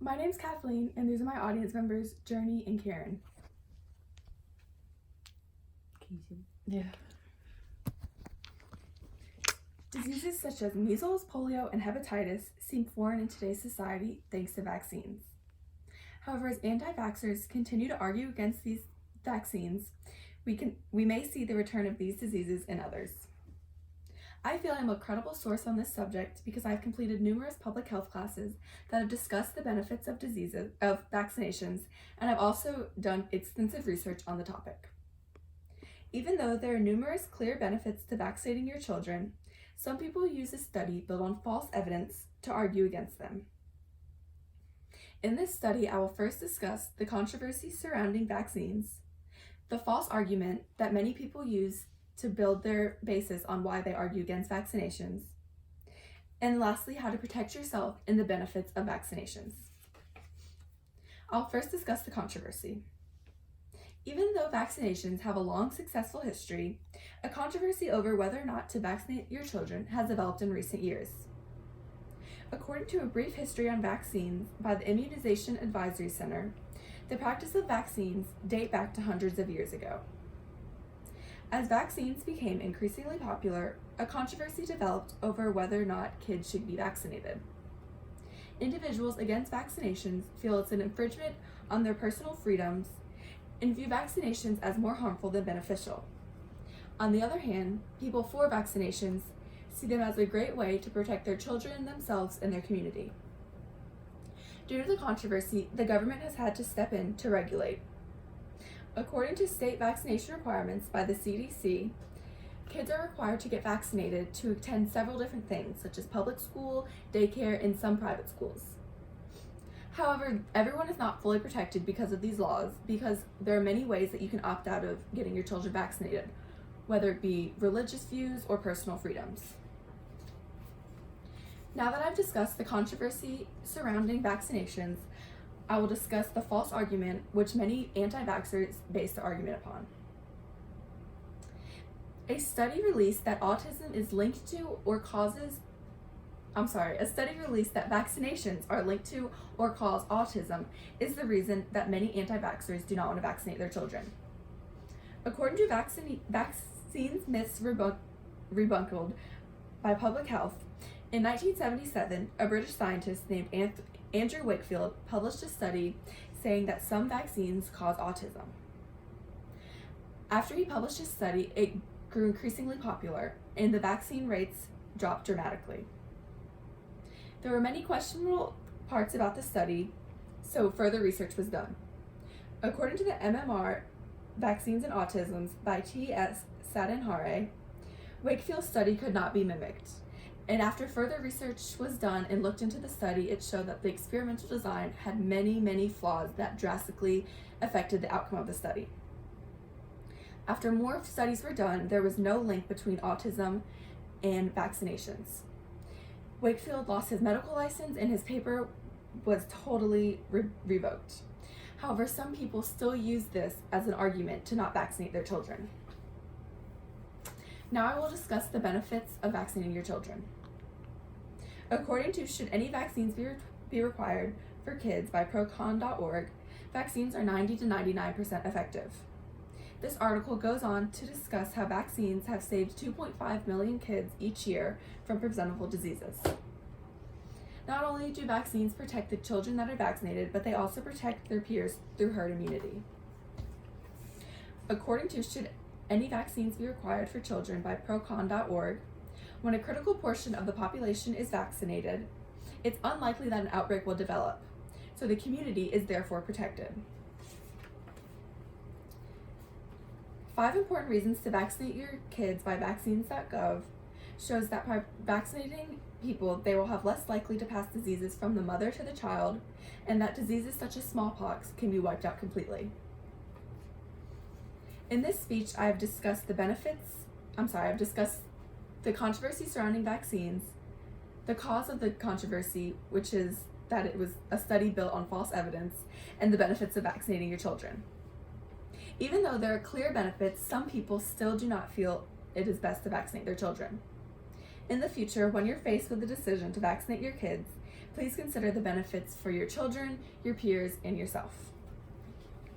My name's Kathleen, and these are my audience members, Journey and Karen. Can you see me? Yeah. Diseases such as measles, polio, and hepatitis seem foreign in today's society thanks to vaccines. However, as anti-vaxxers continue to argue against these vaccines, we may see the return of these diseases in others. I feel I'm a credible source on this subject because I've completed numerous public health classes that have discussed the benefits of vaccinations, and I've also done extensive research on the topic. Even though there are numerous clear benefits to vaccinating your children, some people use a study built on false evidence to argue against them. In this study, I will first discuss the controversy surrounding vaccines, the false argument that many people use to build their basis on why they argue against vaccinations, and lastly, how to protect yourself and the benefits of vaccinations. I'll first discuss the controversy. Even though vaccinations have a long successful history, a controversy over whether or not to vaccinate your children has developed in recent years. According to a brief history on vaccines by the Immunization Advisory Center, the practice of vaccines date back to hundreds of years ago. As vaccines became increasingly popular, a controversy developed over whether or not kids should be vaccinated. Individuals against vaccinations feel it's an infringement on their personal freedoms and view vaccinations as more harmful than beneficial. On the other hand, people for vaccinations see them as a great way to protect their children, themselves, and their community. Due to the controversy, the government has had to step in to regulate. According to state vaccination requirements by the CDC, kids are required to get vaccinated to attend several different things, such as public school, daycare, and some private schools. However, everyone is not fully protected because of these laws, because there are many ways that you can opt out of getting your children vaccinated, whether it be religious views or personal freedoms. Now that I've discussed the controversy surrounding vaccinations, I will discuss the false argument which many anti-vaxxers base the argument upon. A study released that vaccinations are linked to or cause autism is the reason that many anti-vaxxers do not want to vaccinate their children. According to vaccines myths rebunked by public health, in 1977, a British scientist named Andrew Wakefield published a study saying that some vaccines cause autism. After he published his study, it grew increasingly popular, and the vaccine rates dropped dramatically. There were many questionable parts about the study, so further research was done. According to the MMR, Vaccines and Autism by T.S. Sadenhare, Wakefield's study could not be mimicked. And after further research was done and looked into the study, it showed that the experimental design had many flaws that drastically affected the outcome of the study. After more studies were done, there was no link between autism and vaccinations. Wakefield lost his medical license and his paper was totally revoked. However, some people still use this as an argument to not vaccinate their children. Now I will discuss the benefits of vaccinating your children. According to Should Any Vaccines Be Required for Kids by procon.org, vaccines are 90 to 99% effective. This article goes on to discuss how vaccines have saved 2.5 million kids each year from preventable diseases. Not only do vaccines protect the children that are vaccinated, but they also protect their peers through herd immunity. According to Should Any Vaccines Be Required for Children by procon.org, when a critical portion of the population is vaccinated, it's unlikely that an outbreak will develop, so the community is therefore protected. 5 important reasons to vaccinate your kids by vaccines.gov shows that by vaccinating people, they will have less likely to pass diseases from the mother to the child, and that diseases such as smallpox can be wiped out completely. In this speech, I've discussed the controversy surrounding vaccines, the cause of the controversy, which is that it was a study built on false evidence, and the benefits of vaccinating your children. Even though there are clear benefits, some people still do not feel it is best to vaccinate their children. In the future, when you're faced with the decision to vaccinate your kids, please consider the benefits for your children, your peers, and yourself.